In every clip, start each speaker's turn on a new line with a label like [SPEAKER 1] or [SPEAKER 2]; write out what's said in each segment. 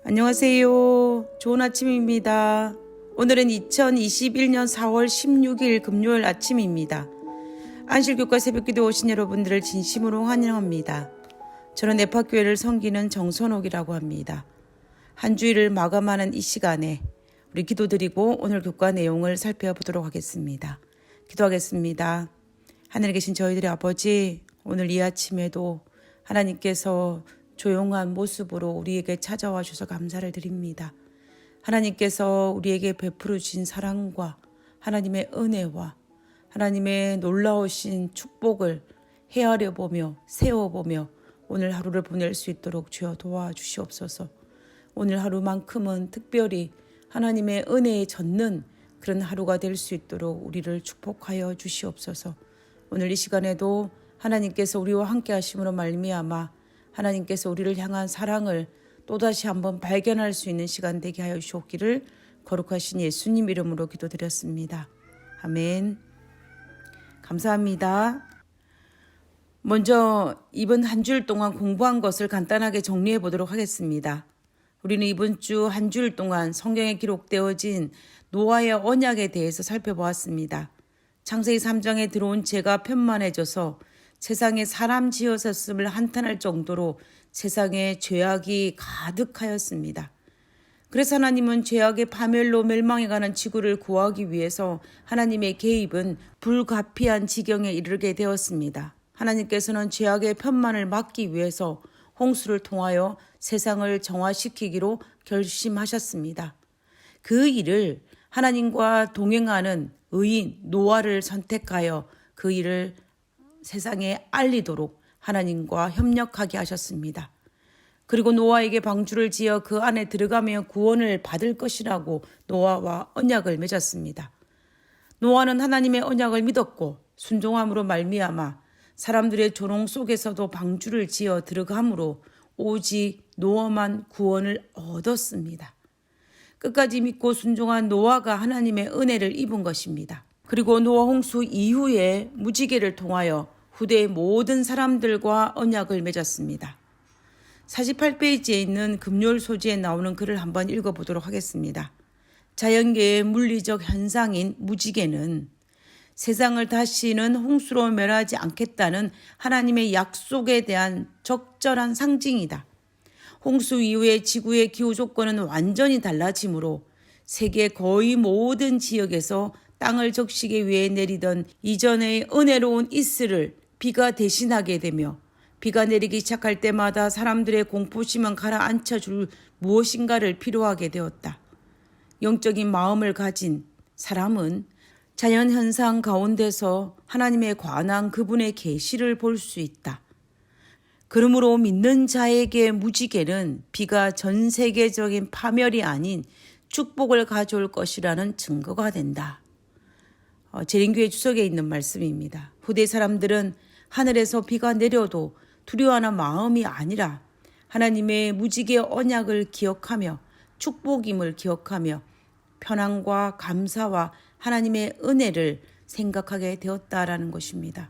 [SPEAKER 1] 안녕하세요. 좋은 아침입니다. 오늘은 2021년 4월 16일 금요일 아침입니다. 안실교과 새벽기도 오신 여러분들을 진심으로 환영합니다. 저는 네파교회를 섬기는 정선옥이라고 합니다. 한 주일을 마감하는 이 시간에 우리 기도드리고 오늘 교과 내용을 살펴보도록 하겠습니다. 기도하겠습니다. 하늘에 계신 저희들의 아버지, 오늘 이 아침에도 하나님께서 조용한 모습으로 우리에게 찾아와 주셔서 감사를 드립니다. 하나님께서 우리에게 베풀어 주신 사랑과 하나님의 은혜와 하나님의 놀라우신 축복을 헤아려 보며 세워보며 오늘 하루를 보낼 수 있도록 주여 도와주시옵소서. 오늘 하루만큼은 특별히 하나님의 은혜에 젖는 그런 하루가 될 수 있도록 우리를 축복하여 주시옵소서. 오늘 이 시간에도 하나님께서 우리와 함께 하심으로 말미암아 하나님께서 우리를 향한 사랑을 또다시 한번 발견할 수 있는 시간 되게 하여 주옵기를 거룩하신 예수님 이름으로 기도드렸습니다. 아멘. 감사합니다. 먼저 이번 한 주일 동안 공부한 것을 간단하게 정리해 보도록 하겠습니다. 우리는 이번 주 한 주일 동안 성경에 기록되어진 노아의 언약에 대해서 살펴보았습니다. 창세기 3장에 들어온 죄가 편만해져서 세상에 사람 지어졌음을 한탄할 정도로 세상에 죄악이 가득하였습니다. 그래서 하나님은 죄악의 파멸로 멸망해가는 지구를 구하기 위해서 하나님의 개입은 불가피한 지경에 이르게 되었습니다. 하나님께서는 죄악의 편만을 막기 위해서 홍수를 통하여 세상을 정화시키기로 결심하셨습니다. 그 일을 하나님과 동행하는 의인 노아를 선택하여 그 일을 세상에 알리도록 하나님과 협력하게 하셨습니다. 그리고 노아에게 방주를 지어 그 안에 들어가며 구원을 받을 것이라고 노아와 언약을 맺었습니다. 노아는 하나님의 언약을 믿었고 순종함으로 말미암아 사람들의 조롱 속에서도 방주를 지어 들어감으로 오직 노아만 구원을 얻었습니다. 끝까지 믿고 순종한 노아가 하나님의 은혜를 입은 것입니다. 그리고 노아 홍수 이후에 무지개를 통하여 후대의 모든 사람들과 언약을 맺었습니다. 48페이지에 있는 금요일 소지에 나오는 글을 한번 읽어보도록 하겠습니다. 자연계의 물리적 현상인 무지개는 세상을 다시는 홍수로 멸하지 않겠다는 하나님의 약속에 대한 적절한 상징이다. 홍수 이후에 지구의 기후 조건은 완전히 달라지므로 세계 거의 모든 지역에서 땅을 적시기 위해 내리던 이전의 은혜로운 이슬을 비가 대신하게 되며 비가 내리기 시작할 때마다 사람들의 공포심은 가라앉혀 줄 무엇인가를 필요하게 되었다. 영적인 마음을 가진 사람은 자연현상 가운데서 하나님에 관한 그분의 계시를 볼 수 있다. 그러므로 믿는 자에게 무지개는 비가 전 세계적인 파멸이 아닌 축복을 가져올 것이라는 증거가 된다. 재림교회 주석에 있는 말씀입니다. 후대 사람들은 하늘에서 비가 내려도 두려워하는 마음이 아니라 하나님의 무지개 언약을 기억하며 축복임을 기억하며 편안과 감사와 하나님의 은혜를 생각하게 되었다라는 것입니다.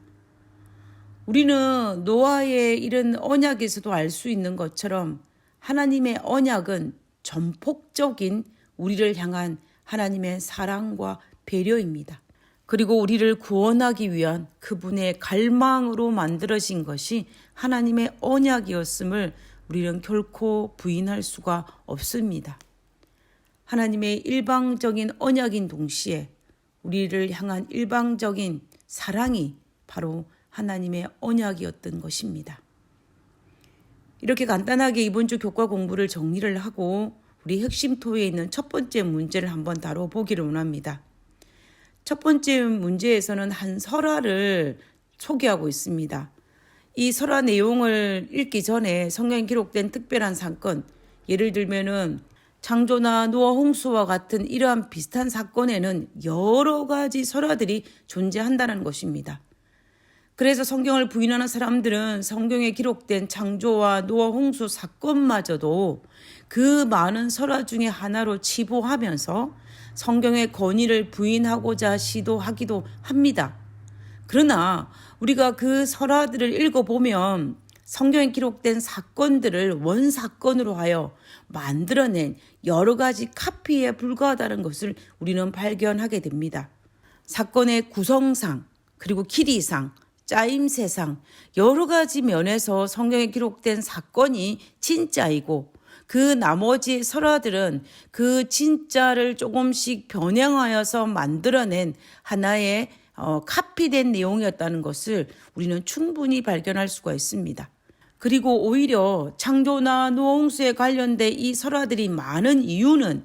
[SPEAKER 1] 우리는 노아의 이런 언약에서도 알 수 있는 것처럼 하나님의 언약은 전폭적인 우리를 향한 하나님의 사랑과 배려입니다. 그리고 우리를 구원하기 위한 그분의 갈망으로 만들어진 것이 하나님의 언약이었음을 우리는 결코 부인할 수가 없습니다. 하나님의 일방적인 언약인 동시에 우리를 향한 일방적인 사랑이 바로 하나님의 언약이었던 것입니다. 이렇게 간단하게 이번 주 교과 공부를 정리를 하고 우리 핵심토에 있는 첫 번째 문제를 한번 다뤄보기를 원합니다. 첫 번째 문제에서는 한 설화를 소개하고 있습니다. 이 설화 내용을 읽기 전에 성경에 기록된 특별한 사건, 예를 들면은 창조나 노아 홍수와 같은 이러한 비슷한 사건에는 여러 가지 설화들이 존재한다는 것입니다. 그래서 성경을 부인하는 사람들은 성경에 기록된 창조와 노아 홍수 사건마저도 그 많은 설화 중에 하나로 치부하면서 성경의 권위를 부인하고자 시도하기도 합니다. 그러나 우리가 그 설화들을 읽어보면 성경에 기록된 사건들을 원사건으로 하여 만들어낸 여러 가지 카피에 불과하다는 것을 우리는 발견하게 됩니다. 사건의 구성상, 그리고 길이상, 짜임새상 여러 가지 면에서 성경에 기록된 사건이 진짜이고 그 나머지 설화들은 그 진짜를 조금씩 변형하여서 만들어낸 하나의 카피된 내용이었다는 것을 우리는 충분히 발견할 수가 있습니다. 그리고 오히려 창조나 노홍수에 관련된 이 설화들이 많은 이유는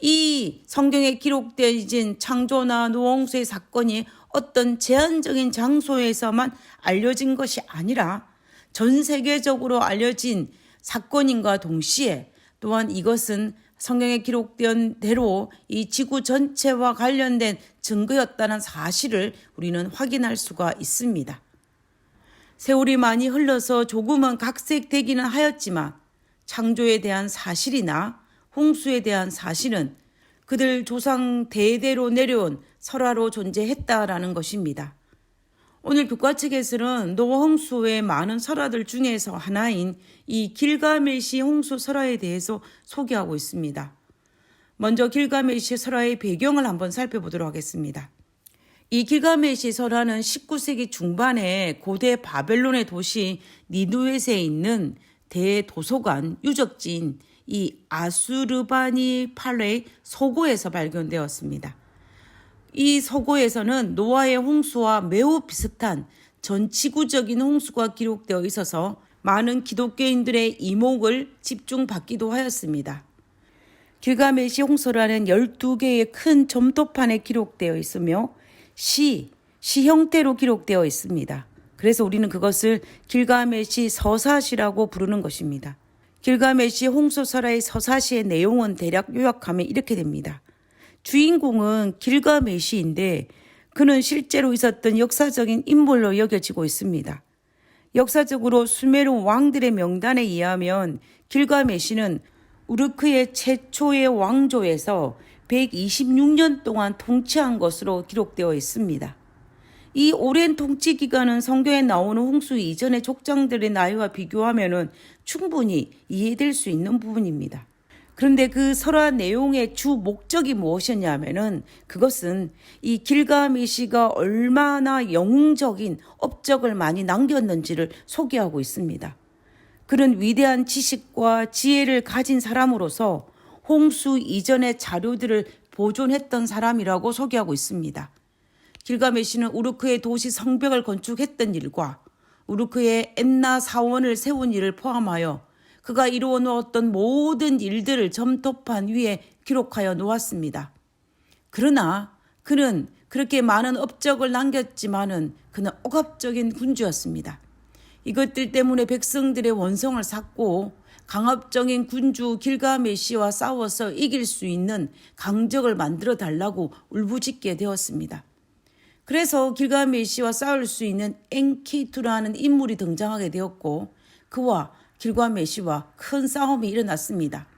[SPEAKER 1] 이 성경에 기록되어진 창조나 노홍수의 사건이 어떤 제한적인 장소에서만 알려진 것이 아니라 전 세계적으로 알려진 사건인과 동시에 또한 이것은 성경에 기록된 대로 이 지구 전체와 관련된 증거였다는 사실을 우리는 확인할 수가 있습니다. 세월이 많이 흘러서 조금은 각색되기는 하였지만 창조에 대한 사실이나 홍수에 대한 사실은 그들 조상 대대로 내려온 설화로 존재했다라는 것입니다. 오늘 교과책에서는 노아 홍수의 많은 설화들 중에서 하나인 이 길가메시 홍수 설화에 대해서 소개하고 있습니다. 먼저 길가메시 설화의 배경을 한번 살펴보도록 하겠습니다. 이 길가메시 설화는 19세기 중반에 고대 바벨론의 도시 니누엣에 있는 대도서관 유적지인 이 아수르바니 팔레의 서고에서 발견되었습니다. 이 서고에서는 노아의 홍수와 매우 비슷한 전 지구적인 홍수가 기록되어 있어서 많은 기독교인들의 이목을 집중받기도 하였습니다. 길가메시 홍수라는 12개의 큰 점토판에 기록되어 있으며 시 형태로 기록되어 있습니다. 그래서 우리는 그것을 길가메시 서사시라고 부르는 것입니다. 길가메시 홍수 설화의 서사시의 내용은 대략 요약하면 이렇게 됩니다. 주인공은 길가메시인데 그는 실제로 있었던 역사적인 인물로 여겨지고 있습니다. 역사적으로 수메르 왕들의 명단에 의하면 길가메시는 우르크의 최초의 왕조에서 126년 동안 통치한 것으로 기록되어 있습니다. 이 오랜 통치 기간은 성경에 나오는 홍수 이전의 족장들의 나이와 비교하면 충분히 이해될 수 있는 부분입니다. 그런데 그 설화 내용의 주 목적이 무엇이었냐면은 그것은 이 길가메시가 얼마나 영웅적인 업적을 많이 남겼는지를 소개하고 있습니다. 그는 위대한 지식과 지혜를 가진 사람으로서 홍수 이전의 자료들을 보존했던 사람이라고 소개하고 있습니다. 길가메시는 우르크의 도시 성벽을 건축했던 일과 우르크의 엔나 사원을 세운 일을 포함하여 그가 이루어 놓았던 모든 일들을 점토판 위에 기록하여 놓았습니다. 그러나 그는 그렇게 많은 업적을 남겼지만은 그는 억압적인 군주였습니다. 이것들 때문에 백성들의 원성을 샀고 강압적인 군주 길가메시와 싸워서 이길 수 있는 강적을 만들어 달라고 울부짖게 되었습니다. 그래서 길가메시와 싸울 수 있는 엔키투라는 인물이 등장하게 되었고 그와 길가메시와 큰 싸움이 일어났습니다.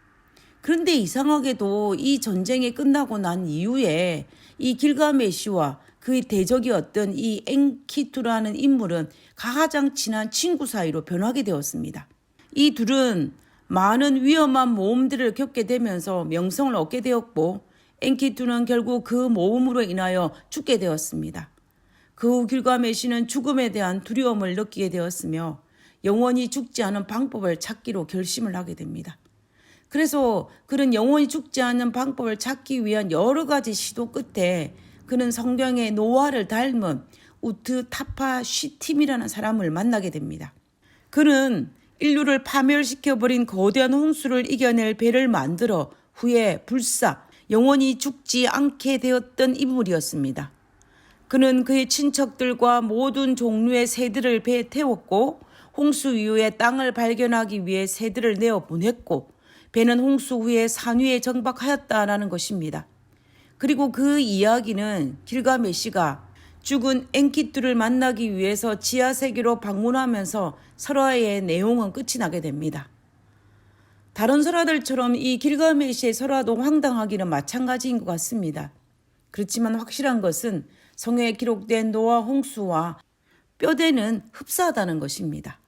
[SPEAKER 1] 그런데 이상하게도 이 전쟁이 끝나고 난 이후에 이 길가메시와 그의 대적이었던 이 엔키투라는 인물은 가장 친한 친구 사이로 변하게 되었습니다. 이 둘은 많은 위험한 모험들을 겪게 되면서 명성을 얻게 되었고 엔키투는 결국 그 모험으로 인하여 죽게 되었습니다. 그 후 길가메시는 죽음에 대한 두려움을 느끼게 되었으며 영원히 죽지 않은 방법을 찾기로 결심을 하게 됩니다. 그래서 그는 영원히 죽지 않는 방법을 찾기 위한 여러 가지 시도 끝에 그는 성경의 노아를 닮은 우트 타파 쉬팀이라는 사람을 만나게 됩니다. 그는 인류를 파멸시켜버린 거대한 홍수를 이겨낼 배를 만들어 후에 불사 영원히 죽지 않게 되었던 인물이었습니다. 그는 그의 친척들과 모든 종류의 새들을 배에 태웠고 홍수 이후에 땅을 발견하기 위해 새들을 내어보냈고 배는 홍수 후에 산 위에 정박하였다라는 것입니다. 그리고 그 이야기는 길가메시가 죽은 엔키투를 만나기 위해서 지하세계로 방문하면서 설화의 내용은 끝이 나게 됩니다. 다른 설화들처럼 이 길가메시의 설화도 황당하기는 마찬가지인 것 같습니다. 그렇지만 확실한 것은 성경에 기록된 노아 홍수와 뼈대는 흡사하다는 것입니다.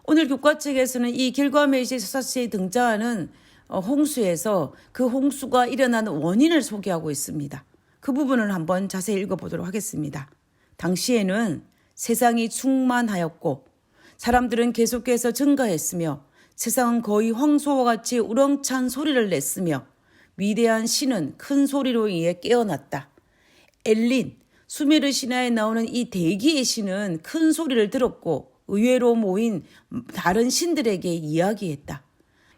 [SPEAKER 1] 오늘 교과책에서는 이 길가메시 서사시에 등장하는 홍수에서 그 홍수가 일어난 원인을 소개하고 있습니다. 그 부분을 한번 자세히 읽어보도록 하겠습니다. 당시에는 세상이 충만하였고 사람들은 계속해서 증가했으며 세상은 거의 황소와 같이 우렁찬 소리를 냈으며 위대한 신은 큰 소리로 인해 깨어났다. 엘린, 수메르 신화에 나오는 이 대기의 신은 큰 소리를 들었고 의외로 모인 다른 신들에게 이야기했다.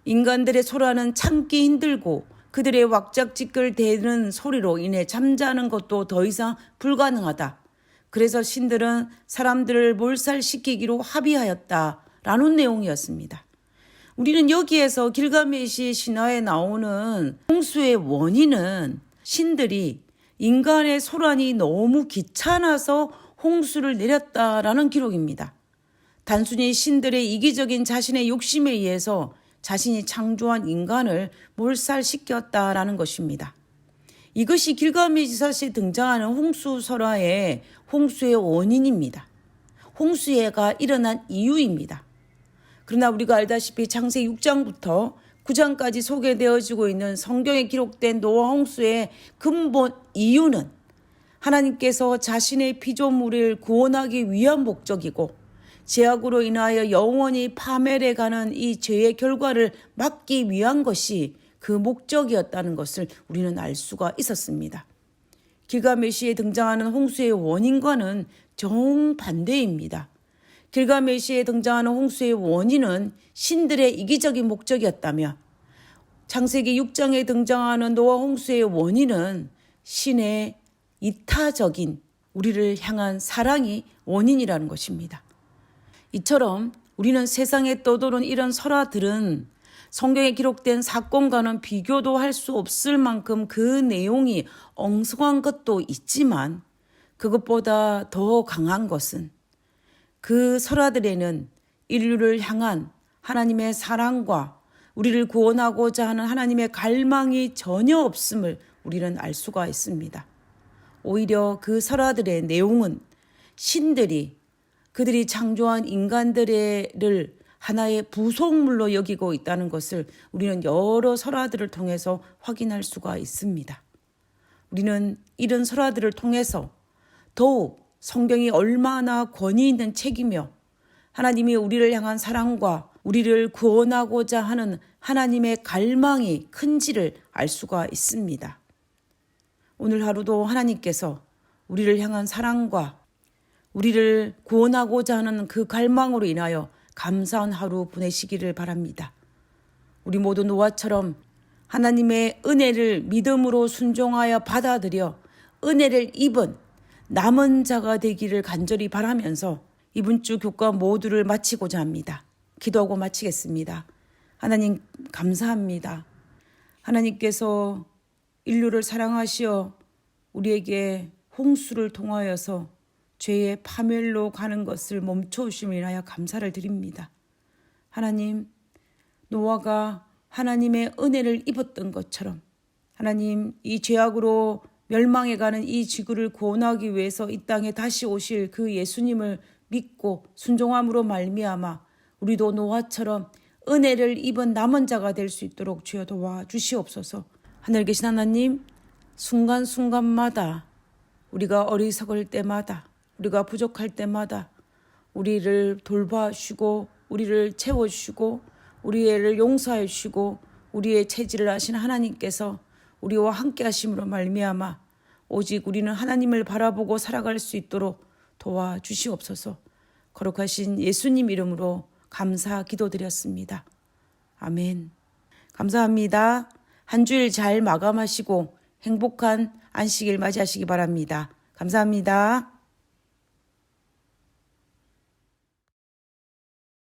[SPEAKER 1] 인간들의 소라는 참기 힘들고 그들의 왁작지껄 대는 소리로 인해 잠자는 것도 더 이상 불가능하다. 그래서 신들은 사람들을 몰살시키기로 합의하였다라는 내용이었습니다. 우리는 여기에서 길가메시 신화에 나오는 홍수의 원인은 신들이 인간의 소란이 너무 귀찮아서 홍수를 내렸다라는 기록입니다. 단순히 신들의 이기적인 자신의 욕심에 의해서 자신이 창조한 인간을 몰살시켰다라는 것입니다. 이것이 길가메시 서시에 등장하는 홍수 설화의 홍수의 원인입니다. 홍수가 일어난 이유입니다. 그러나 우리가 알다시피 창세기 6장부터 9장까지 소개되어지고 있는 성경에 기록된 노아 홍수의 근본 이유는 하나님께서 자신의 피조물을 구원하기 위한 목적이고 죄악으로 인하여 영원히 파멸해 가는 이 죄의 결과를 막기 위한 것이 그 목적이었다는 것을 우리는 알 수가 있었습니다. 길가메시에 등장하는 홍수의 원인과는 정반대입니다. 길가메시에 등장하는 홍수의 원인은 신들의 이기적인 목적이었다며 창세기 6장에 등장하는 노아 홍수의 원인은 신의 이타적인 우리를 향한 사랑이 원인이라는 것입니다. 이처럼 우리는 세상에 떠도는 이런 설화들은 성경에 기록된 사건과는 비교도 할 수 없을 만큼 그 내용이 엉성한 것도 있지만 그것보다 더 강한 것은 그 설화들에는 인류를 향한 하나님의 사랑과 우리를 구원하고자 하는 하나님의 갈망이 전혀 없음을 우리는 알 수가 있습니다. 오히려 그 설화들의 내용은 신들이 그들이 창조한 인간들을 하나의 부속물로 여기고 있다는 것을 우리는 여러 설화들을 통해서 확인할 수가 있습니다. 우리는 이런 설화들을 통해서 더욱 성경이 얼마나 권위 있는 책이며 하나님이 우리를 향한 사랑과 우리를 구원하고자 하는 하나님의 갈망이 큰지를 알 수가 있습니다. 오늘 하루도 하나님께서 우리를 향한 사랑과 우리를 구원하고자 하는 그 갈망으로 인하여 감사한 하루 보내시기를 바랍니다. 우리 모두 노아처럼 하나님의 은혜를 믿음으로 순종하여 받아들여 은혜를 입은 남은 자가 되기를 간절히 바라면서 이번 주 교과 모두를 마치고자 합니다. 기도하고 마치겠습니다. 하나님 감사합니다. 하나님께서 인류를 사랑하시어 우리에게 홍수를 통하여서 죄의 파멸로 가는 것을 멈춰주심을 인하여 감사를 드립니다. 하나님, 노아가 하나님의 은혜를 입었던 것처럼 하나님 이 죄악으로 멸망해가는 이 지구를 구원하기 위해서 이 땅에 다시 오실 그 예수님을 믿고 순종함으로 말미암아 우리도 노아처럼 은혜를 입은 남은 자가 될 수 있도록 주여 도와주시옵소서. 하늘 계신 하나님, 순간순간마다 우리가 어리석을 때마다 우리가 부족할 때마다 우리를 돌봐주시고 우리를 채워주시고 우리를 용서해 주시고 우리의 체질을 아신 하나님께서 우리와 함께 하심으로 말미암아 오직 우리는 하나님을 바라보고 살아갈 수 있도록 도와주시옵소서. 거룩하신 예수님 이름으로 감사 기도드렸습니다. 아멘. 감사합니다. 한 주일 잘 마감하시고 행복한 안식일 맞이하시기 바랍니다. 감사합니다.